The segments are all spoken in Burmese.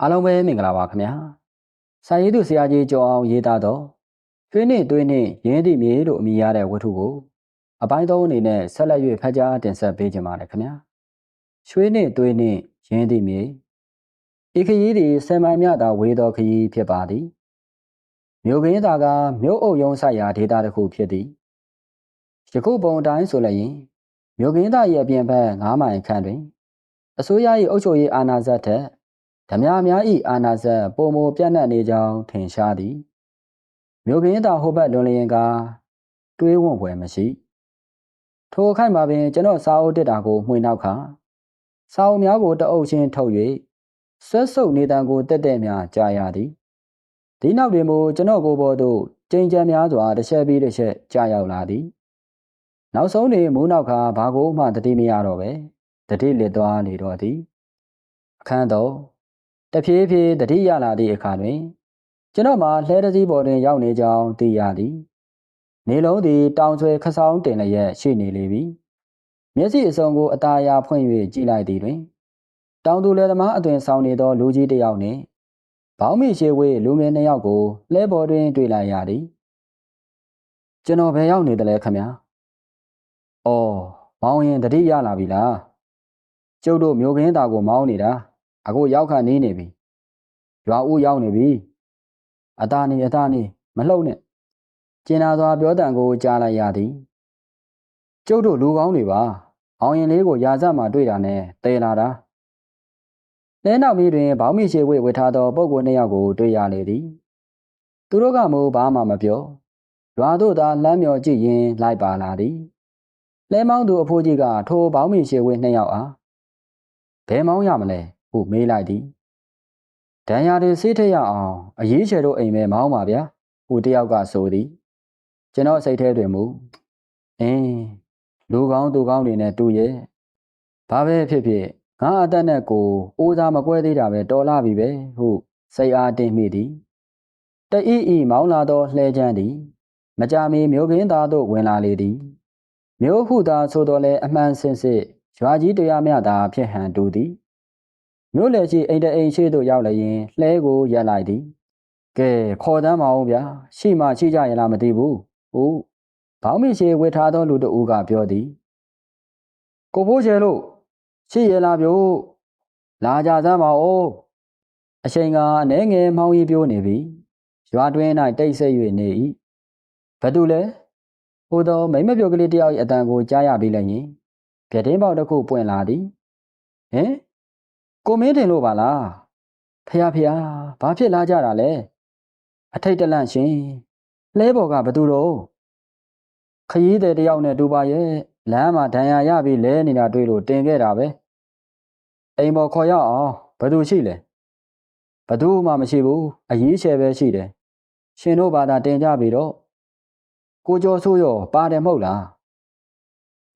အားလုံးပဲမင်္ဂလာပါခင်ဗျာစာရေးသူဆရာကြီးကျော်အောင်ရေးသားတော့ရွှေနှင့်သွေးနှင့်ရင်းသည့်မြေလို့အမည်ရတဲ့ဝတ္ထုကိုအပိုင်းသုံးအနေနဲ့ဆက်လက်၍ဖတ်ကြားတင်ဆက်ပေးကြပါမယ်ခင်ဗျာရွှေနှင့်သွေးနှင့်ရင်းသည့်မြေဤခရီးသည်ဆယ်မိုင်မြသာဝေးသောခရီးဖြစ်ပါသည်မြို့ကင်းသားကမြို့အုပ်ရုံးဆိုင်ရာဒေသတစ်ခုဖြစ်သည်ယခုပုံတိုင်းဆိုလျင်မြို့ကင်းသား၏အပြင်ဘက်9မိုင်ခန့်တွင်အစိုးရ၏အုပ်ချုပ်ရေးအာဏာစက်ထက်ဓမြများ၏အာနာဇက်ပုံမပြန့်နှံ့နေကြောင်းထင်ရှားသည်မြို့ကင်းသာဟိုဘက်လွန်လျင်ကတွေးဝွန့်ဖွယ်မရှိထိုအခိုက်မှာပင်ကျွန်တော်စာအုပ်တစ်တာကိုမှွေနောက်ခါစာအုပ်များကိုတအုပ်ချင်းထုတ်၍ဆွဲဆုပ်နေတံကိုတက်တဲ့များကြားရသည်ဒီနောက်တွင်မို့ကျွန်တော်ကိုယ်ပေါ်သို့ကြိမ်ကြံများစွာတစ်ချက်ပြီးတစ်ချက်ကြားရောက်လာသည်နောက်ဆုံးတွင်မူးနောက်ခါဘာကိုမှတတိမရတော့ပဲတတိလစ်သွားလေတော့သည်အခန်းတော်တဖြည်းဖြည်းတတိရလာသည့်အခါတွင်ကျွန်တော်မှလှဲတစည်းပေါ်တွင်ရောက်နေကြောင်းသိရသည်နေလုံးသည်တောင်ဆွဲခဆောင်းတင်လျက်ရှိနေလေပြီမျက်စိအစုံကိုအသာယာဖွင့်၍ကြည့်လိုက်သည်တွင်တောင်သူလယ်သမားအသွင်ဆောင်နေသောလူကြီးတစ်ယောက်နှင့်ဘောင်းမိရှိဝေးလူငယ်နှစ်ယောက်ကိုလှဲပေါ်တွင်တွေ့လိုက်ရသည်ကျွန်တော်ဘယ်ရောက်နေသလဲခမညာအော်မောင်းရင်တတိရလာပြီလားကျုပ်တို့မျိုးခင်းသားကိုမောင်းနေတာအခုရောက်ခါနေပြီရွာဦးရောက်နေပြီအသားနေမလှုပ်နဲ့ကျင်နာစွာပြောတန်ကိုကြားလိုက်ရသည်ကျုပ်တို့လူကောင်းတွေပါအောင်ရင်လေးကိုရာဇတ်မှတွေ့တာနဲ့တဲလာတာလဲနောက်ပြီးတွင်ဘောင်းမိရှိဝေထားသောပုဂ္ဂိုလ်နှစ်ယောက်ကိုတွေ့ရလေသည်သူတို့ကမို့ဘာမှမပြောရွာတို့သာလမ်းမြော်ကြည့်ရင်လိုက်ပါလာသည်လဲမောင်းသူအဖိုးကြီးကထိုဘောင်းမိရှိဝေနှစ်ယောက်အားဘယ်မောင်းရမလဲဟုမေးလိုက်သည်ဒဏ်ရာတွေဆေးထက်ရအောင်အရေးချေတို့အိမ်မဲမောင်းပါဗျာဟူတယောက်ကဆိုသည်ကျွန်တော်စိတ်ထဲတွင်မူလူကောင်းသူကောင်းတွေနဲ့တူရဲ့ဘာပဲဖြစ်ဖြစ်ငါအသက်နဲ့ကိုအိုးစားမကွဲသေးတာပဲတော်လာပြီပဲဟုစိတ်အားတင်းမိသည်တအီဤမောင်းလာသောလှဲချမ်းသည်မကြမီမြို့ကင်းသားတို့ဝင်လာလေသည်မြို့ဟုသာဆိုတော်လဲအမှန်စင်စစ်ရွာကြီးတရားမျှသာဖြစ်ဟန်တူသည်မြို့လေရှိအိမ်တအိမ်ရှိသို့ရောက်လျင်လှဲကိုရက်လိုက်သည်ကဲခေါ်တမ်းမအောင်ဗျာရှိမှရှိကြရင်လားမသိဘူးဟုတ်ဘောင်းမိရှိဝေထားသောလူတဦးကပြောသည်ကိုဖိုးချေလို့ရှိရလားဗျို့လာကြစမ်းပါဦးအချိန်ကအနှဲငယ်မောင်းရီပြိုးနေပြီရွာတွင်၌တိတ်ဆိတ်၍နေ၏ဘသူလဲဟိုသောမိမပြုတ်ကလေးတယောက်၏အတန်ကိုကြားရပြီးလျင်ပြတင်းပေါက်တစ်ခုပွင့်လာသည်ဟင်ကိုမင်းတင်လို့ပါလားဖះဘာဖြစ်လာကြတာလဲအထိတ်တလန့်ရှင်လဲပေါ်ကဘသူတော့ခရီးသည်တယောက်နဲ့တူပါရဲ့လမ်းမှာဒဏ်ရာရပြီးလဲနေတာတွေ့လို့တင်ခဲ့တာပဲအိမ်ပေါ်ခေါ်ရအောင်ဘသူရှိလဲဘသူမှမရှိဘူးအရေးချယ်ပဲရှိတယ်ရှင်တို့ဘာသာတင်ကြပြီတော့ကိုကျော်ဆိုးရောပါတယ်မဟုတ်လား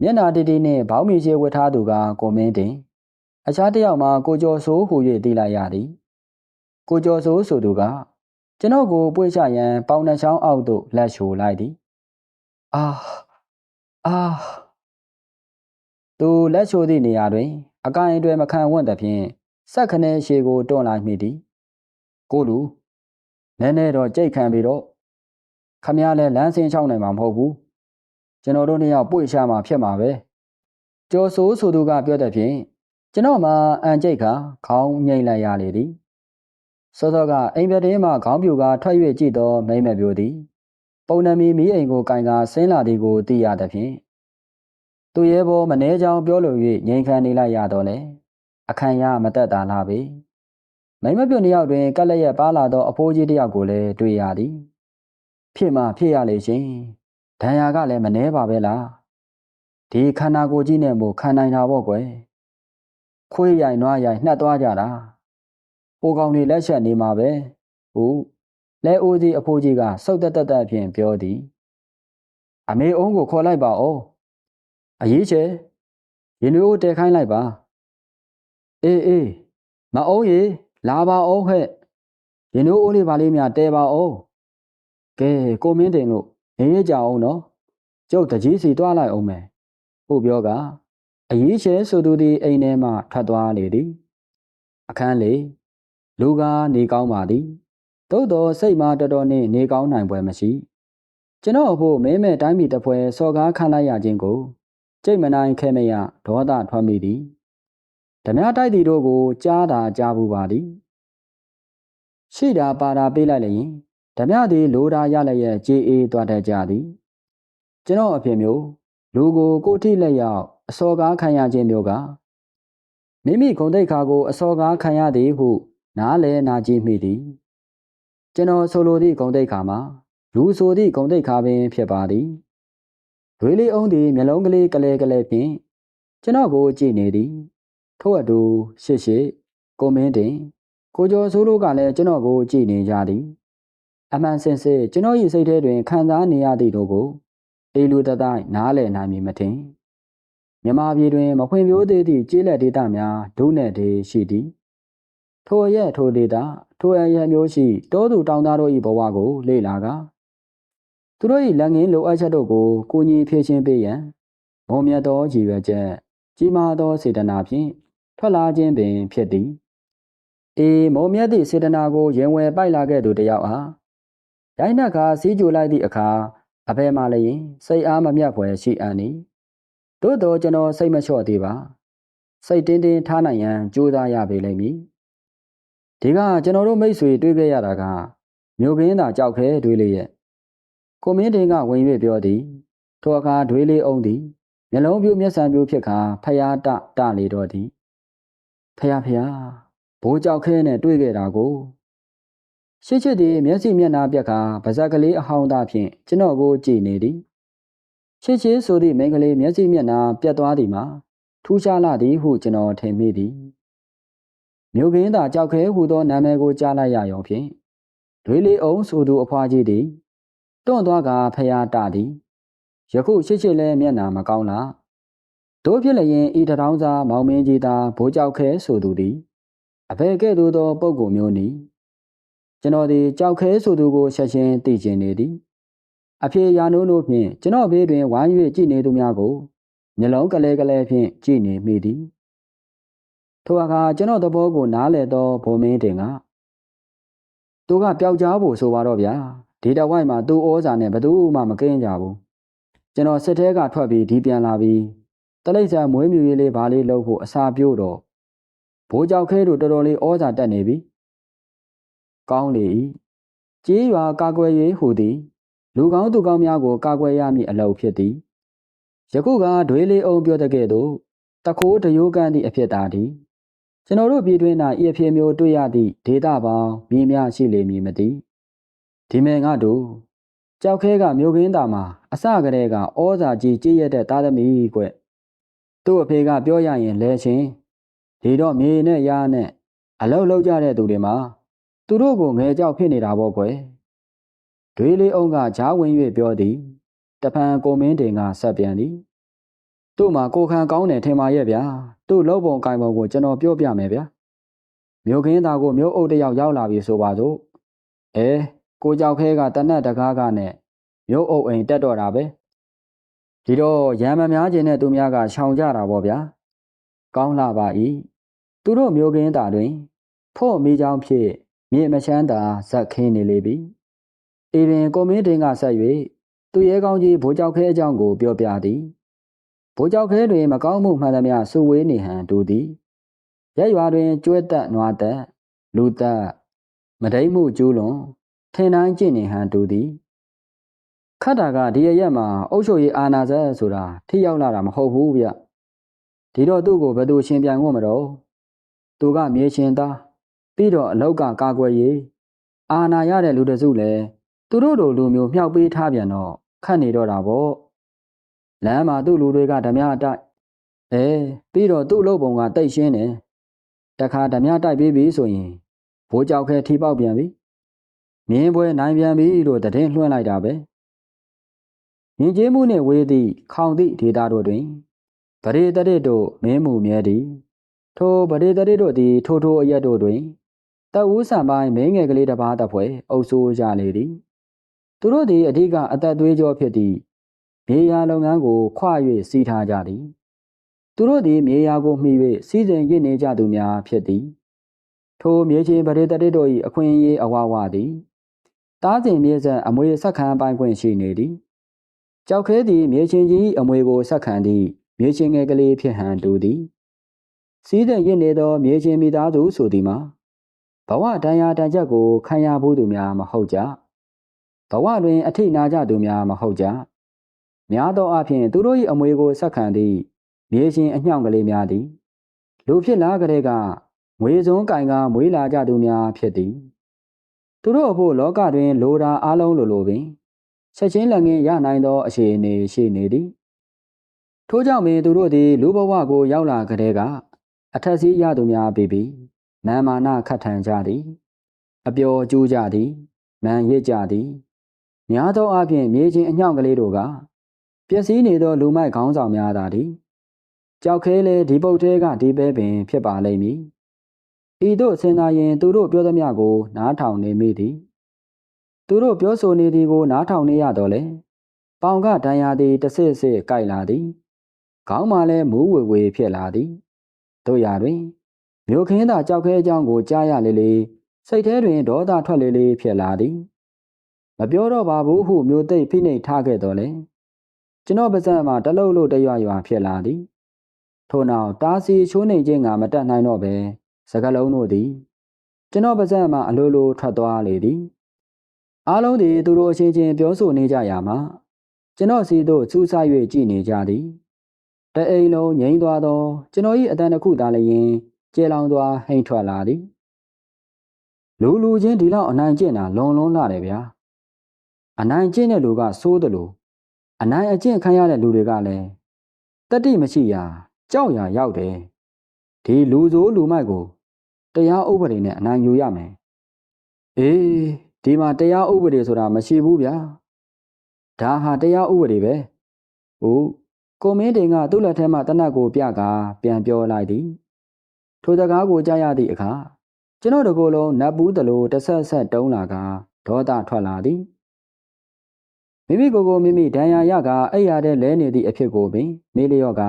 မျက်နာတီတီနဲ့ဘောင်းမီချေဝတ်ထားသူကကိုမင်းတင်အခြားတစ်ယောက်မှာကိုကျော်ဆိုးဟူ၍သိလိုက်ရသည်ကိုကျော်ဆိုးဆိုသူကကျွန်တော်ကိုပွေ့ချရန်ပေါင်နှချောင်းအောက်သို့လက်ချိုလိုက်သည်အာသူလက်ချိုသည့်နေရာတွင်အကိုင်တွေမခံဝန့်သဖြင့်ဆက်ခနဲရှေကိုတွန်းလိုက်မိသည်ကိုလူနည်းနည်းတော့ကြိတ်ခံပြီးတော့ခမည်းလဲလမ်းစင်းချောင်းနိုင်မှာမဟုတ်ဘူးကျွန်တော်တို့နှစ်ယောက်ပွေ့ချမှာဖြစ်မှာပဲကျော်ဆိုးဆိုသူကပြောတဲ့ဖြင့်ကျွန်တော်မှအန်ကြိတ်ခါခေါင်းငိမ့်လိုက်ရလေသည်စောစောကအိမ်ပြတင်းမှခေါင်းပြူကထွက်၍ကြည့်သောမိမ့်မပြိုသည်ပုံနမီမီးအိမ်ကိုကင်ကာဆင်းလာသည်ကိုသိရသဖြင့်သူရဲဘောမနှဲကြောင်ပြောလို၍ငိမ်ခံနေလိုက်ရတော့လေအခန့်ရမတက်တာလားပဲမိမ့်မပြိုနှစ်ယောက်တွင်ကက်လက်ရက်ပါလာသောအဖိုးကြီးတစ်ယောက်ကိုလည်းတွေ့ရသည်ဖြစ်မှဖြစ်ရလေရှင်ဒဏ်ရာကလည်းမနှဲပါပဲလားဒီခန္ဓာကိုယ်ကြီးနဲ့မို့ခံနိုင်တာပေါ့ကွယ်ခွေးရိုင်နွားရိုင်နှက်သွားကြတာဟိုကောင်တွေလက်ချက်နေမှာပဲဟုတ်လဲအိုးကြီးအဖိုးကြီးကစုတ်တက်ဖြင့်ပြောသည်အမေအုံးကိုခေါ်လိုက်ပါဦးအရေးချေရင်တို့တဲခိုင်းလိုက်ပါအေးမအုံးရေလာပါအောင်ဟဲ့ရင်တို့အိုးလေးပါလေးများတဲပါအောင်ကဲကိုမင်းတင်လို့နေရကြအောင်နော်ကျုပ်တကြီးစီတွားလိုက်အောင်မယ်ဟုတ်ပြောကအရေးချဲဆိုသူသည်အိမ်ထဲမှထွက်သွားလေသည်အခန်းလေး လူကနေကောင်းပါသည်သို့တော်စိတ်မှာတော်တော်နှင့်နေကောင်းနိုင်ပွဲမရှိကျွန်တော်အဖို့မင်းမဲ့တိုင်းပြည်တစ်ဖွဲစော်ကားခံလိုက်ရခြင်းကိုကြိတ်မနိုင်ခဲမရဒေါသထွက်မိသည်ဓမြတိုက်သည်တို့ကိုကြားတာကြားဘူးပါသည်ရှိတာပါတာပေးလိုက်လျင်ဓမြသည်လိုတာရလျက်ကြေးအေးသွားတတ်ကြသည်ကျွန်တော်အဖြစ်မျိုးလူကိုကိုထိလက်ရောက်အစော်ကားခံရခြင်းမျိုးကမိမိဂုဏ်သိက္ခာကိုအစော်ကားခံရသည်ဟုနားလဲနာကြည့်မိသည်ကျွန်တော်ဆိုလိုသည့်ဂုဏ်သိက္ခာမှာလူဆိုသည့်ဂုဏ်သိက္ခာပင်ဖြစ်ပါသည်ဒွေးလေးအုံးသည်မျက်လုံးကလေးကလဲကလဲဖြင့်ကျွန်တော်ကိုကြည့်နေသည်ထို့အတူရှစ်ရှစ်ကိုမင်းတင်ကိုကျော်စိုးတို့ကလည်းကျွန်တော်ကိုကြည့်နေကြသည်အမှန်စင်စစ်ကျွန်တော်၏စိတ်ထဲတွင်ခံစားနေရသည့်တို့ကိုအေလူတတိုင်းနားလည်နိုင်မည်မထင်မြမပြည်တွင်မဖွံ့ဖြိုးသေးသည့်ကျေးလက်ဒေသများဒုနဲ့ဒေရှိသည်ထိုရက်ထိုဒေသထိုအရက်မျိုးရှိတောသူတောင်သားတို့၏ဘဝကိုလေ့လာကသူတို့၏လက်ငင်းလိုအပ်ချက်တို့ကိုကိုကြီးဖြည့်ရှင်းပေးရန်မုံမြတ်သောရည်ရွယ်ချက်ကြီးမားသောစေတနာဖြင့်ထွက်လာခြင်းပင်ဖြစ်သည်မုံမြတ်သည့်စေတနာကိုရင်ဝယ်ပိုက်လာခဲ့သူတယောက်အားရိုင်းနှက်ခါစီးကြိုလိုက်သည့်အခါအဘယ်မှလည်းစိတ်အားမမြတ်ဖွယ်ရှိအံ့နီသို့တော်ကျွန်တော်စိတ်မလျှော့သေးပါစိတ်တင်းတင်းထားနိုင်ရန်ကြိုးစားရပေလိမ့်မည်ဒီကကျွန်တော်တို့မိတ်ဆွေတွေ့ခဲ့ရတာကမြို့ကင်းသာကြောက်ခဲတွေးလေးရဲ့ကိုမင်းတင်ကဝင်၍ပြောသည်ထိုအခါတွေးလေးအုံးသည်မျက်လုံးပြိုးမျက်စံပြိုးဖြစ်ခါဖျားတလေတော့သည်ဖျားဘိုးကြောက်ခဲနဲ့တွေ့ခဲ့တာကိုရှစ်ချစ်သည်မျက်စိမျက်နှာပြက်ကပါဇက်ကလေးအဟောင်းသားဖြင့်ကျွန်တော်ကိုကြည့်နေသည်ရှစ်ချစ်ဆိုသည့်မိန်းကလေးမျက်စိမျက်နှာပြတ်သွားသည်မှာထူးခြားလာသည်ဟုကျွန်တော်ထင်မိသည်မြို့ကင်းသာကြောက်ခဲဟုသောနာမည်ကိုကြားလိုက်ရရုံဖြင့်တွေးလေးအုံးဆိုသူအဖွားကြီးသည်တွန့်သွားကဖျားတသည်ယခုရှစ်ချစ်လဲမျက်နှာမကောင်းလားတို့ဖြစ်လျင်ဤတထောင်းစားမောင်မင်းကြီးသာဘိုးကြောက်ခဲဆိုသူသည်အဘယ်ကဲ့သို့သောပုဂ္ဂိုလ်မျိုးနည်းကျွန်တော်သည်ကြောက်ခဲဆိုသူကိုဆက်ရှင်သိကျင်နေသည်အဖေရာနိုးနိုးဖြင့်ကျွန်တော်ဘေးတွင်ဝိုင်း၍ကြည့်နေသူများကိုမျက်လုံးကလဲကလဲဖြင့်ကြည့်နေမိသည်ထိုအခါကျွန်တော်သဘောကိုနားလဲသောဘုံမင်းတင်ကသူကပျောက်ကြားဖို့ဆိုပါတော့ဗျာဒီတဝိုက်မှာသူ့ဩဇာနဲ့ဘယ်သူမှမကင်းကြဘူးကျွန်တော်စစ်ထဲကထွက်ပြီးဒီပြန်လာပြီးတလိမ့်ဆန်မွေးမြူရေးလေးဘာလေးလုပ်ဖို့အစာပြို့တော့ဘိုးကြောက်ခဲတို့တော်တော်လေးဩဇာတက်နေပြီကောင်းလေ၏ကြေးရွာကာကွယ်ရေးဟူသည်လူကောင်းသူကောင်းများကိုကာကွယ်ရမည့်အလုပ်ဖြစ်သည်ယခုကဒွေးလေးအုံပြောတဲ့ကဲ့သို့တခိုးတရိုးကန်းသည့်အဖြစ်သာသည်ကျွန်တော်တို့ပြည်တွင်း၌ဤအဖြစ်မျိုးတွေ့ရသည့်ဒေတာပေါင်းမြည်များရှိလေမည်မသိဒီမဲ့ငါတို့ကြောက်ခဲကမြို့ကင်းသားမှာအစကတည်းကဩဇာကြီးကြည်ရတဲ့သားသမီးကွသူ့အဖေကပြောရရင်လဲချင်းဒီတော့မြေနဲ့ရာနဲ့အလောက်လောက်ကြတဲ့သူတွေမှာသူတို့ကိုငယ်ကြောက်ဖြစ်နေတာပေါ့ကွယ်တွေးလေးအုံးကဂျားဝင်၍ပြောသည်တဖန်ကိုမင်းတင်ကဆက်ပြန်သည်သူ့မှာကိုခံကောင်းတယ်ထင်ပါရဲ့ဗျာသူ့လုပ်ပုံကိုင်ပုံကိုကျွန်တော်ပြောပြမယ်ဗျာမြို့ခင်းသားကိုမြို့အုပ်တယောက်ရောက်လာပြီဆိုပါစို့ကိုကြောက်ခဲကတနတ်တကားကနဲ့မြို့အုပ်အိမ်တက်တော့တာပဲဒီတော့ရံမများခြင်းနဲ့သူများကရှောင်ကြတာပေါ့ဗျာကောင်းလာပါ၏သူတို့မြို့ခင်းသားတွင်ဖို့မိချောင်းဖြစ်မြေမချမ်းသာဇက်ခင်းနေလေပြီပင်ကိုမင်းတင်ကဆက်၍သူရဲကောင်းကြီးဘိုးကြောက်ခဲအကြောင်းကိုပြောပြသည်ဘိုးကြောက်ခဲတွင်မကောင်းမှုမှန်သမျှစုဝေးနေဟန်တူသည်ရက်ရွာတွင်ကျွဲတက်နွားတက်လူတက်မဒိမ့်မှုကျူးလွန်ထင်တိုင်းကျင့်နေဟန်တူသည်ခတ်တာကဒီရက်မှာအုပ်ချုပ်ရေးအာဏာစက်ဆိုတာထိရောက်လာတာမဟုတ်ဘူးဗျဒီတော့သူ့ကိုဘယ်သူရှင်ပြိုင်ဖို့မတော့သူကမြေရှင်သားပြီးတော့အလောက်ကကာကွယ်ရေးအာဏာရတဲ့လူတစုလည်းသူတို့လိုလူမျိုးမြောက်ပေးထားပြန်တော့ခတ်နေတော့တာပေါ့လမ်းမှာသူ့လူတွေကဓမြအတိုက်ပြီးတော့သူ့လုပ်ပုံကတိတ်ရှင်းတယ်တခါဓမြတိုက်ပြီးပြီဆိုရင်ဘိုးကြောက်ခဲထိပေါက်ပြန်ပြီမြင်းပွဲနိုင်ပြန်ပြီလို့တည်င်းလွှင့်လိုက်တာပဲမြင်းကျေးမှုနှင့်ဝေးသည့်ခေါင်သည့်ဒေသတို့တွင်ဗရေတရစ်တို့မင်းမှုမြဲသည်ထိုဗရေတရစ်တို့သည်ထိုအရက်တို့တွင်တအူးဆံပိုင်းမင်းငယ်ကလေးတစ်ပါးတစ်ဖွဲအုပ်စိုးကြလေသည်သူတို့သည်အဓိကအသက်သွေးကြောဖြစ်သည့်မြေယာလုပ်ငန်းကိုခွာ၍စီးထားကြသည်သူတို့သည်မြေယာကိုမှီ၍စီးစဉ်ရစ်နေကြသူများဖြစ်သည် ထိုမြေချင်းပရိသတ်တို့၏အခွင့်အရေးအဝဝသည်တားစဉ်မြေဆက်အမွေဆက်ခံပိုင်ခွင့်ရှိနေသည်ကြောက်ခဲသည်မြေချင်းကြီးအမွေကိုဆက်ခံသည့်မြေချင်းငယ်ကလေးဖြစ်ဟန်တူသည်စီးတဲ့ရစ်နေသောမြေချင်းမိသားစုဆိုသည်မှာဘဝတန်ရာတန်ချက်ကိုခံရဘူးသူများမဟုတ်ကြဘဝတွင်အထိနာကြသူများမဟုတ်ကြများသောအားဖြင့်သူတို့၏အမွေကိုဆက်ခံသည့်မြေချင်းအညှောင်ကလေးများသည်လူဖြစ်လာကြတဲ့ကငွေစုံကင်ကမွေးလာကြသူများဖြစ်သည်သူတို့အဖို့လောကတွင်လိုတာအလုံးလိုပင်ချက်ချင်းလက်ငင်းရနိုင်သောအခြေအနေရှိနေသည်ထို့ကြောင့်ပင်သူတို့သည်လူဘဝကိုရောက်လာကြတဲ့ကအထက်စီးရသူများပြီးမာမာနခတ်ထန်ကြသည်အပျော်ကျူးကြသည်မန်ရစ်ကြသည်များသောအားဖြင့်မြေချင်းအညှောင်ကလေးတို့ကပျက်စီးနေသောလူမိုက်ခေါင်းဆောင်များသာသည်ကြောက်ခဲလေဒီပုတ်သေးကဒီပဲပင်ဖြစ်ပါလိမ့်မည်ဤသို့စဉ်းစားရင်သူတို့ပြောသမျှကိုနားထောင်နေမိသည်သူတို့ပြောဆိုနေသည်ကိုနားထောင်နေရတော့လေပေါင်ကဒဏ်ရာသည်တဆစ်ဆစ်ကြိုက်လာသည်ခေါင်းမှလည်းမူးဝေဝေဖြစ်လာသည်တို့ရာတွင်မြို့ခင်းသာကြောက်ခဲအကြောင်းကိုကြားရလေလေစိတ်ထဲတွင်ဒေါသထွက်လေလေဖြစ်လာသည်မပြောတော့ပါဘူးဟုမြို့သိပ်ဖိနှိပ်ထားခဲ့တော်လေကျွန်တော်ပါးစပ်မှာတလုံးလို့တရွရွဖြစ်လာသည်ထို့နောက်တားစီချိုးနှိမ်ခြင်းကမတတ်နိုင်တော့ပဲစကလုံးတို့သည်ကျွန်တော်ပါးစပ်မှာအလိုလိုထွက်သွားလေသည်အားလုံးသည်သူတို့အချင်းချင်းပြောဆိုနေကြရမှာကျွန်တော်စီသို့စူးစိုက်၍ကြည်နေကြသည်တအိမ်လုံးငြိမ်သွားသောကျွန်တော်၏အတန်တစ်ခုသာလျင်ကျေလောင်စွာဟိမ့်ထွက်လာသည်လူချင်းဒီလောက်အနိုင်ကျင့်တာလွန်လာတယ်ဗျာအနိုင်ကျင့်တဲ့လူကစိုးတယ်လို့အနိုင်အကျင့်ခံရတဲ့လူတွေကလည်းတတိမရှိရာကြောက်ရာရောက်တယ်ဒီလူဆိုးလူမိုက်ကိုတရားဥပဒေနဲ့အနိုင်ယူရမယ်အေးဒီမှာတရားဥပဒေဆိုတာမရှိဘူးဗျာဒါဟာတရားဥပဒေပဲဟုတ်ကိုမင်းတင်ကသူ့လက်ထဲမှာတနတ်ကိုပြကာပြန်ပြောလိုက်သည်ထိုစကားကိုကြားရသည့်အခါကျွန်တော်တကိုယ်လုံးနတ်ပူးတလို့တဆက်ဆက်တုံးလာကဒေါသထွက်လာသည်မိမိကိုယ်မိမိဒဏ်ရာရကအဲ့ရတဲ့လဲနေသည့်အဖြစ်ကိုပင်မေးလျော့က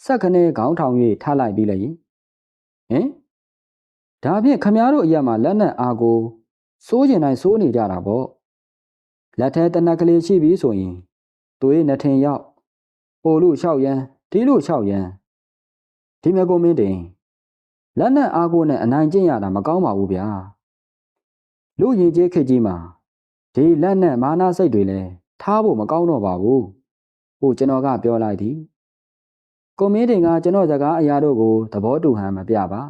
စက်ခနဲခေါင်းထောင်၍ထားလိုက်ပြီးလေဟင်ဒါဖြင့်ခမားတို့အရက်မှာလက်နက်အားကိုစိုးကျင်တိုင်းစိုးနေကြတာပေါ့လက်ထဲတနက်ကလေးရှိပြီဆိုရင်သူရဲ့နှထင်ရောက်ပို့လို့လျှောက်ရန်ဒီလို့လျှောက်ရန်ဒီမကုံမင်းတင်လက်နက်အားကိုနဲ့အနိုင်ကျင့်ရတာမကောင်းပါဘူးဗျာလူရင်ကျေးခစ်ကြီးမှာဒီလက်နက်မာနစိတ်တွေလည်းထားဖို့မကောင်းတော့ပါဘူးဟိုကျွန်တော်ကပြောလိုက်သည်ကိုမင်းတင်ကကျွန်တော်စကားအရာတို့ကိုသဘောတူဟန်မပြပါ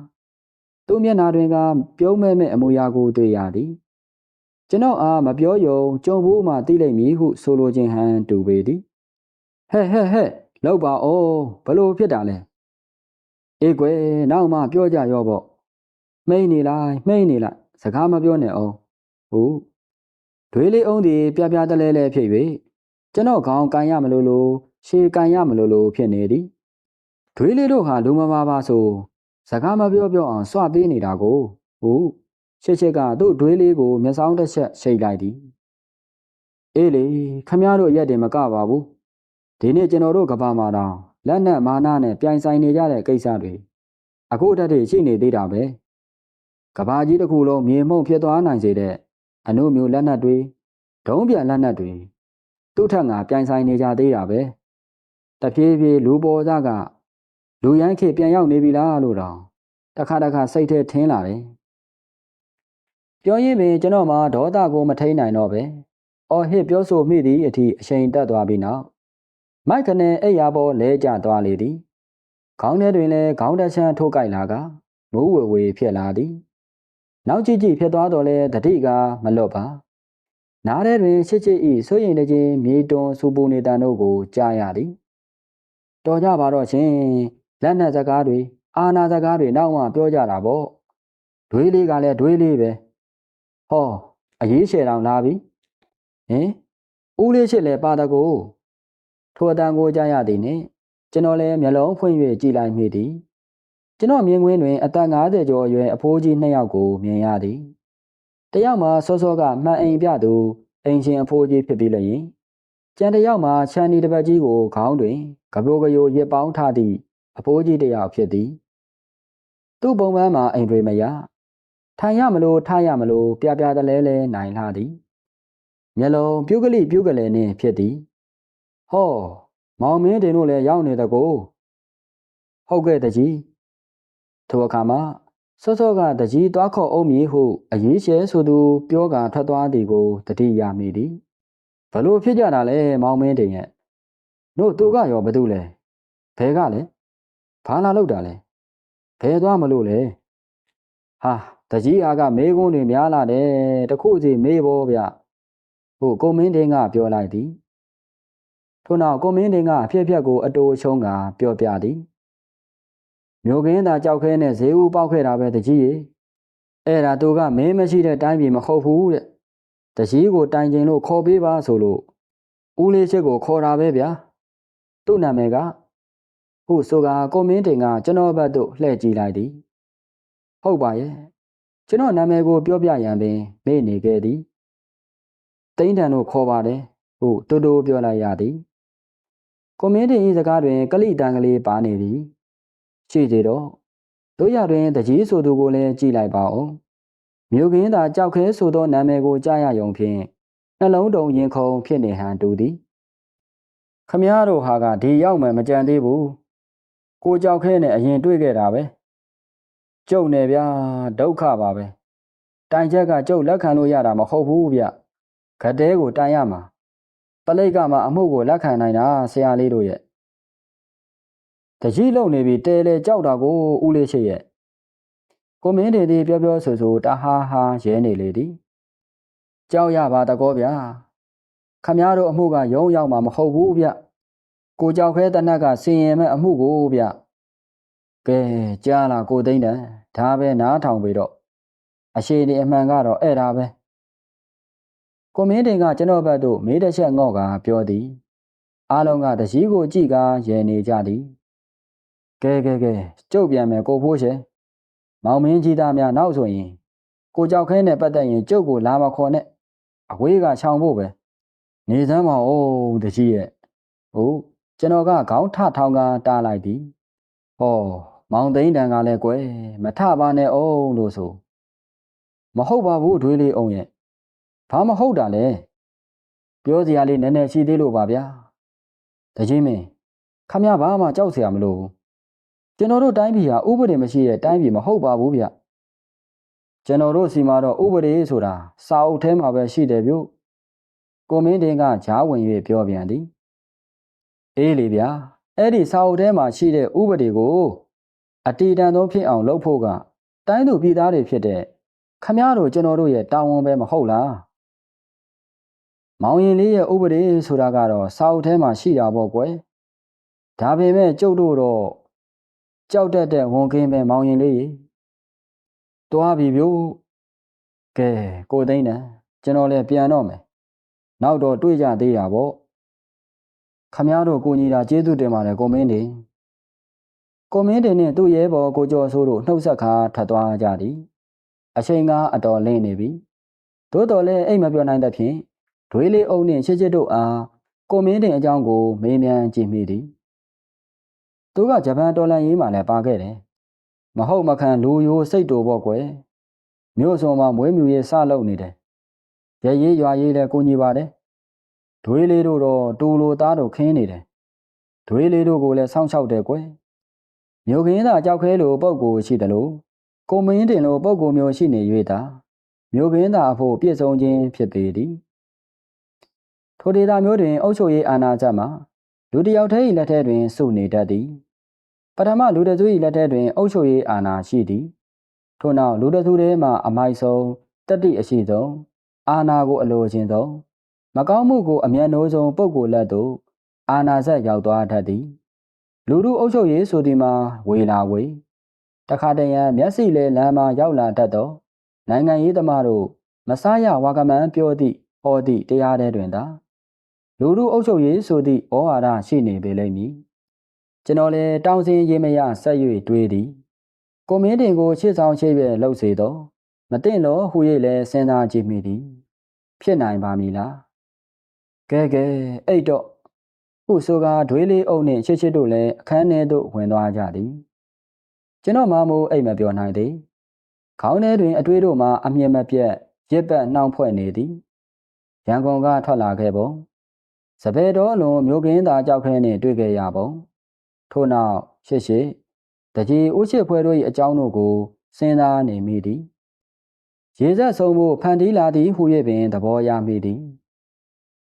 သူ့မျက်နှာတွင်ကပြုံးမဲ့အမူအရာကိုတွေ့ရသည်ကျွန်တော်အားမပြောယုံကြုံဖို့မှသိလိမ့်မည်ဟုဆိုလိုခြင်းဟန်တူပေသည်ဟဲ့လောက်ပါအောင်ဘလို့ဖြစ်တာလဲအေးကွယ်နောက်မှပြောကြရောပေါ့မှိန်နေလိုက်စကားမပြောနဲ့အောင်ဟုတ်ဒွေးလေးအောင်ဒီပြပြတလဲလဲဖြစ်၍ကျွန်တော်ခေါင်းကန်ရမလို့ရှေကန်ရမလို့ဖြစ်နေသည်ဒွေးလေးတို့ဟာလူမမာပါဆိုစကားမပြောအောင်စွပေးနေတာကိုဟုတ်ချစ်ကသူ့ဒွေးလေးကိုမျက်စောင်းတစ်ချက်ရှိတ်လိုက်သည်အေးလေခမရတို့ရက်တယ်မကပါဘူးဒီနေ့ကျွန်တော်တို့ကဘာမှာတော့လက်နက်မာနနဲ့ပြိုင်ဆိုင်နေကြတဲ့ကိစ္စတွေအခုတည်းရှိနေသေးတာပဲကဘာကြီးတစ်ခုလုံးမြေမှုန့်ဖြစ်သွားနိုင်စေတဲ့အနုမျိုးလက်နက်တွေဒုံးပြန်လက်နက်တွေသူ့ထက်ငါပြိုင်ဆိုင်နေကြသေးတာပဲတဖြည်းဖြည်းလူပေါ်သားကလူရိုင်းခေပြန်ရောက်နေပြီလားလို့တော့တခါစိတ်ထဲထင်းလာတယ်ပြောရင်းပင်ကျွန်တော်မှဒေါသကိုမထိန်နိုင်တော့ပဲအော်ဟစ်ပြောဆိုမိသည့်အထိအချိန်တက်သွားပြီးနောက်မိုက်ခနဲ့အိယာပေါ်လဲကျသွားလေသည်ခေါင်းထဲတွင်လည်းခေါင်းတချမ်းထိုးကြိုက်လာကမိုးဝေဖြစ်လာသည်နောက်ကြည့်ဖြစ်သွားတော့လဲတတိကမလွတ်ပါနားထဲတွင်ချစ်ဤဆိုရင်တည်းမြေတွန်စူပူနေတန်တို့ကိုကြားရသည်တော်ကြပါတော့ရှင်လက်နက်စကားတွေအာနာစကားတွေနောက်မှပြောကြတာပေါ့ဒွေးလေးကလည်းဒွေးလေးပဲဟောအရေးရှယ်တောင်လာပြီဦးလေးရှစ်လည်းပါတကိုထိုအတန်ကိုကြားရသည်နှင့်ကျွန်တော်လည်းမျက်လုံးဖွင့်၍ကြည့်လိုက်မိသည်ကျွန်တော်မြင်ကွင်းတွင်အသက်50ကျော်အရွယ်အဖိုးကြီး2ယောက်ကိုမြင်ရသည်တယောက်မှာစောကမှန်အိမ်ပြသူအိမ်ရှင်အဖိုးကြီးဖြစ်ပြီးလျင်ကျန်တယောက်မှာချန်ဒီတပတ်ကြီးကိုခေါင်းတွင်ကပိုးကယိုရစ်ပေါင်းထားသည့်အဖိုးကြီးတယောက်ဖြစ်သည်သူ့ပုံမှန်မှာအိမ်တွေမရ ထိုင်ရမလို့ထားရမလို့ပြပြတလဲလဲနိုင်လာသည်မျက်လုံးပြုတ်ကလေးပြုတ်ကလေးနှင့်ဖြစ်သည်ဟောမောင်မင်းတင်တို့လည်းရောက်နေတကိုဟုတ်ကဲ့တကြီးထိုအခါမှာစောစောကတကြီးသွားခေါ်အောင်မည်ဟုအရေးရှဲဆိုသူပြောကထွက်သွားသည်ကိုတတိယမိသည်ဘလို့ဖြစ်ကြတာလဲမောင်မင်းတင်ရဲ့တို့သူကရောဘာလို့လဲဘဲကလဲဘာလာလောက်တာလဲဘဲသွားမလို့လဲဟာတကြီးအားကမေးခွန်းတွေများလာတယ်တခုစီမေးဖို့ဗျဟုတ်ကိုမင်းတင်ကပြောလိုက်သည်ထို့နောက်ကိုမင်းတင်ကအဖြစ်အပျက်ကိုအတိုးချုံးကပြောပြသည်မျိုးကင်းသာကြောက်ခဲနဲ့ဈေးဦးပေါက်ခဲ့တာပဲတကြီးရေအဲ့ဒါသူကမင်းမရှိတဲ့တိုင်းပြည်မဟုတ်ဘူးတဲ့တကြီးကိုတိုင်ကျင်လို့ခေါ်ပေးပါဆိုလို့ဦးလေးချစ်ကိုခေါ်တာပဲဗျာသူ့နာမည်ကဟုတ်ဆိုကကိုမင်းတင်ကကျွန်တော်ဘက်သို့လှည့်ကြည့်လိုက်သည်ဟုတ်ပါရဲ့ကျွန်တော်နာမည်ကိုပြောပြရန်ပင်မေ့နေခဲ့သည်တိန်းတန်တို့ခေါ်ပါတယ်ဟုတ်တူတူပြောလိုက်ရသည်ကိုမင်းတင်ဤစကားတွင်ကလိတန်ကလေးပါနေသည်ရှိသေးတော့တို့ရတွင်တကြီးဆိုသူကိုလည်းကြည့်လိုက်ပါဦးမြို့ကင်းသာကြောက်ခဲဆိုသောနာမည်ကိုကြားရယုံဖြင့်နှလုံးတုံရင်ခုန်ဖြစ်နေဟန်တူသည်ခမည်းတော်ဟာကဒီရောက်မှမကြံသေးဘူးကိုကြောက်ခဲနဲ့အရင်တွေ့ခဲ့တာပဲကျုပ်နဲ့ဗျာဒုက္ခပါပဲတိုင်ချက်ကကျုပ်လက်ခံလို့ရတာမဟုတ်ဘူးဗျဂတဲကိုတိုင်ရမှာပလိတ်ကမှအမှုကိုလက်ခံနိုင်တာဆရာလေးတို့ရဲ့တကြီးလုံနေပြီတဲလေကြောက်တာကိုဦးလေးရှိရဲ့ကိုမင်းတွေဒီပြောပြောဆိုဆိုတဟားဟာရဲနေလေသည်ကြောက်ရပါတကောဗျာခမည်းတော်အမှုကရုံးရောက်မှာမဟုတ်ဘူးဗျကိုကြောက်ခဲတနက်ကစင်ရင်မဲ့အမှုကိုဗျကဲကြားလာကိုသိန်းတန်ဒါပဲနားထောင်ပြီတော့အရှိနေအမှန်ကတော့အဲ့ဒါပဲကိုမင်းတင်ကကျွန်တော်ဘက်သို့မေးတစ်ချက်ငေါ့ကပြောသည်အားလုံးကတကြီးကိုကြည့်ကာရဲနေကြသည်ကဲကျုပ်ပြန်မယ်ကိုဖိုးရှင်မောင်မင်းကြီးသားများနောက်ဆိုရင်ကိုကြောက်ခဲနဲ့ပတ်သက်ရင်ကျုပ်ကိုလာမခေါ်နဲ့အဝေးကချောင်ဖို့ပဲနေစမ်းမအောင်တကြီးရဲ့ဟုတ်ကျွန်တော်ကခေါင်းထထောင်ကတားလိုက်သည်ဟောမောင်သိန်းတန်ကလည်းကွယ်မထပါနဲ့အောင်လို့ဆိုမဟုတ်ပါဘူးအထွေးလေးအောင်ရဲ့ဘာမဟုတ်တာလဲပြောစရာလေးနည်းနည်းရှိသေးလို့ပါဗျာတကြီးမင်းခမရဘာမှကြောက်เสียမလို့ကျွန်တော်တို့တိုင်းပြည်ဟာဥပဒေမရှိတဲ့တိုင်းပြည်မဟုတ်ပါဘူးဗျကျွန်တော်တို့စီမှာတော့ဥပဒေဆိုတာစာအုပ်ထဲမှာပဲရှိတယ်ဗျကိုမင်းတင်ကဂျားဝင်၍ပြောပြန်သည်အေးလေဗျာအဲ့ဒီစာအုပ်ထဲမှာရှိတဲ့ဥပဒေကိုအတီတန်ဆုံးဖြစ်အောင်လုပ်ဖို့ကတိုင်းသူပြည်သားတွေဖြစ်တဲ့ခမည်းတော်ကျွန်တော်တို့ရဲ့တာဝန်ပဲမဟုတ်လားမောင်ရင်လေးရဲ့ဥပဒေဆိုတာကတော့စာအုပ်ထဲမှာရှိတာပေါ့ကွယ်ဒါပေမဲ့ကျုပ်တို့တော့ကြောက်တတ်တဲ့ဝန်ကင်းပဲမောင်ရင်လေးတွားပြီဗျို့ကဲကိုသိန်းတန်ကျွန်တော်လည်းပြန်တော့မယ်နောက်တော့တွေ့ကြသေးတာပေါ့ခမည်းတော်ကိုညီတာကျေးဇူးတင်ပါတယ်ကိုမင်းတင်နဲ့သူ့ရဲဘော်ကိုကျော်စိုးတို့နှုတ်ဆက်ခါထွက်သွားကြသည်အချိန်ကအတော်လင်းနေပြီသို့တော်လည်းအိတ်မပြောနိုင်သဖြင့်ဒွေးလေးအုံနှင့်ချစ်ချစ်တို့အားကိုမင်းတင်အကြောင်းကိုမေးမြန်းကြည့်မိသည်သူကဂျပန်တော်လန်ရေးမှာလည်းပါခဲ့တယ်မဟုတ်မခံလူယိုစိတ်တူပေါ့ကွယ်မြို့စုံမှာမွေးမြူရေးစလုပ်နေတယ်ရဲရေးရွာရေးလည်းကိုညီပါတယ်ဒွေးလေးတို့တော့တူလိုသားတို့ခင်းနေတယ်ဒွေးလေးတို့ကိုလည်းစောင့်ရှောက်တယ်ကွယ်မြို့ကင်းသာကြောက်ခဲလိုပုံကိုရှိတယ်လို့ကိုမင်းတင်လိုပုံကိုမျိုးရှိနေ၍သာမြို့ကင်းသာအဖို့ပြည့်စုံခြင်းဖြစ်ပေသည်ထိုဒေသမျိုးတွင်အုပ်ချုပ်ရေးအာဏာချက်မှာလူတစ်ယောက်တည်း၏လက်ထဲတွင်စုနေတတ်သည်ပထမလူတစု၏လက်ထဲတွင်အုပ်ချုပ်ရေးအာဏာရှိသည်ထို့နောက်လူတစုထဲမှအမိုက်ဆုံးတတိအရှိဆုံးအာဏာကိုအလိုခြင်းဆုံးမကောင်းမှုကိုအမျက်နှိုးဆုံးပုဂ္ဂိုလ်လက်သို့အာဏာဆက်ရောက်သွားတတ်သည်လူထုအုပ်ချုပ်ရေးဆိုသည်မှာဝေလာဝေတခါတရံမျက်စိလဲလမ်းမှာရောက်လာတတ်သောနိုင်ငံရေးသမားတို့မဆားရဝါကမန်းပြောသည့်ဟောသည့်တရားထဲတွင်သာလူထုအုပ်ချုပ်ရေးဆိုသည့်ဩဝါဒရှိနေပေလိမ့်မည်ကျွန်တော်လည်းတောင်းစင်ရေးမရဆက်၍တွေးသည်ကိုမင်းတင်ကိုချစ်ဆောင်ချိတ်ပဲလှုပ်စေသောမသိလို့ဟူ၍လည်းစဉ်းစားကြည့်မိသည်ဖြစ်နိုင်ပါမည်လားကဲအိတ်တော့ဟုဆိုကာဒွေးလေးအုပ်နှင့်ချစ်ချစ်တို့လည်းအခန်းထဲသို့ဝင်သွားကြသည်ကျွန်တော်မှမို့အိတ်မပြောနိုင်သေး ခေါင်းထဲတွင်အတွေးတို့မှအမြင်မပြတ်ရစ်ပတ်နှောင်ဖွဲ့နေသည်ရန်ကုန်ကထွက်လာခဲ့ပုံစပယ်တော်လွန်မြို့ကင်းသာကြောက်ခဲနှင့်တွေ့ခဲ့ရပုံထို့နောက်ရှေ့တကြီးဦးရှိဖွဲတို့၏အကြောင်းတို့ကိုစဉ်းစားနေမိသည်ရေဆက်ဆုံးဖို့ဖန်တီးလာသည်ဟု၍ပင်သဘောရမိသည်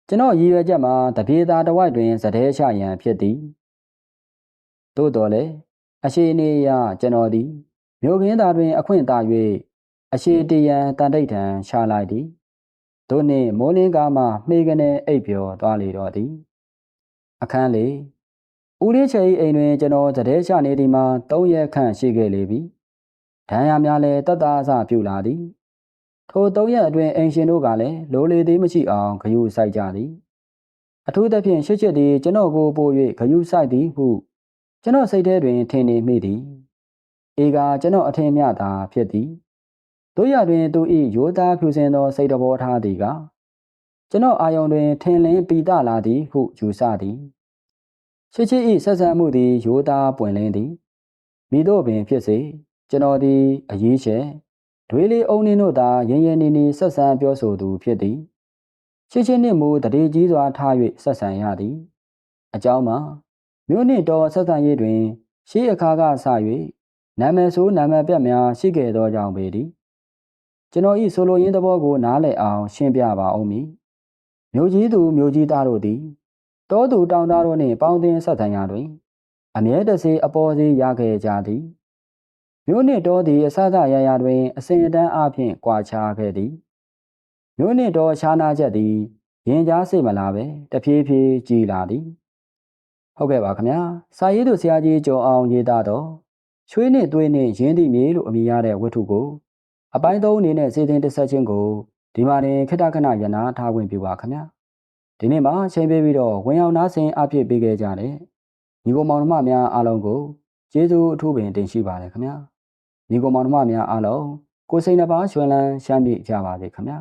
ကျွန်တော်ရည်ရွယ်ချက်မှာတပြေသာတဝိုက်တွင်စတဲ့ချရန်ဖြစ်သည်သို့တော်လည်းအရှိအနေအရကျွန်တော်သည်မြို့ကင်းသားတွင်အခွင့်သာ၍အရှိတရန်တန်တိတ်ထံရှာလိုက်သည်တို့နှင့်မိုးလင်းကားမှမှေကနေအိပ်ပျော်သွားလေတော့သည်အခန်းလေဦးလေးချေ၏အိမ်တွင်ကျွန်တော်စတဲ့ချနေသည်မှာ3 ရက်ခန့်ရှိခဲ့လေပြီဒဏ်ရာများလည်းတတ်သားစပြုလာသည်ထို3 ရက်အတွင်းအိမ်ရှင်တို့ကလည်းလိုလေသေးမရှိအောင်ဂယုစိုက်ကြသည်အထူးသဖြင့်ရှစ်ချစ်သည်ကျွန်တော်ကိုပို့၍ဂယုစိုက်သည်ဟုကျွန်တော်စိတ်ထဲတွင်ထင်နေမိသည်အေကကျွန်တော်အထင်မြတာဖြစ်သည်တို့ရတွင်သူ၏ရိုးသားဖြူစင်သောစိတ်တဘောထားသည်ကကျွန်တော်အာယုံတွင်ထင်လင်းပီတလာသည်ဟုယူဆသည်ရှစ်ချစ်၏ဆက်ဆံမှုသည်ရိုးသားပွင့်လင်းသည်မိတို့ပင်ဖြစ်စေကျွန်တော်သည်အရေးချဲဒွေးလေးအုံနှင်းတို့သာရင်းရင်းနှီးနှီးဆက်ဆံပြောဆိုသူဖြစ်သည်ရှစ်ချစ်နှင့်မူတရေကြီးစွာထား၍ဆက်ဆံရသည်အကြောင်းမှာမြို့နှင့်တော်ဆက်ဆံရေးတွင်ရှေးအခါကစ၍နာမည်ဆိုးနာမည်ပြတ်များရှိခဲ့သောကြောင့်ပေသည်ကျွန်တော်၏ဆိုလိုရင်းသဘောကိုနားလည်အောင်ရှင်းပြပါဦးမည်မြို့ကြီးသူမြို့ကြီးသားတို့သည်တောသူတောင်သားတို့နှင့်ပေါင်းသင်းဆက်ဆံရာတွင်အမြဲတစေအပေါ်စီရခဲ့ကြသည်မြို့နှင့်တောသည်အစစရရတွင်အစဉ်အတန်းအဖြစ်ကွာခြားခဲ့သည်မြို့နှင့်တောခြားနာချက်သည်ရင်ကြားစိတ်မလာပဲတဖြည်းဖြည်းကြီးလာသည်ဟုတ်ကဲ့ပါခင်ဗျာစာရေးသူဆရာကြီးကျော်အောင်ရေးသားတော့ချွေးနှင့်သွေးနှင့်ရင်းသည့်မြေလို့အမည်ရတဲ့ဝတ္ထုကိုအပိုင်း3အနေနဲ့စီစဉ်တင်ဆက်ခြင်းကိုဒီမှာတင်ခိတ္တခဏရနာထားခွင့်ပြုပါခင်ဗျာဒီနေ့မှာချိန်ပေးပြီးတော့ဝင်ရောက်နားဆင်အပြည့်ပေးခဲ့ကြတဲ့ညီကောင်မောင်နှမများအားလုံးကိုကျေးဇူးအထူးပင်တင်ရှိပါတယ်ခင်ဗျာညီကောင်မောင်နှမများအားလုံးကိုယ်စိတ်နှပါရွှင်လန်းချမ်းမြေ့ကြပါစေခင်ဗျာ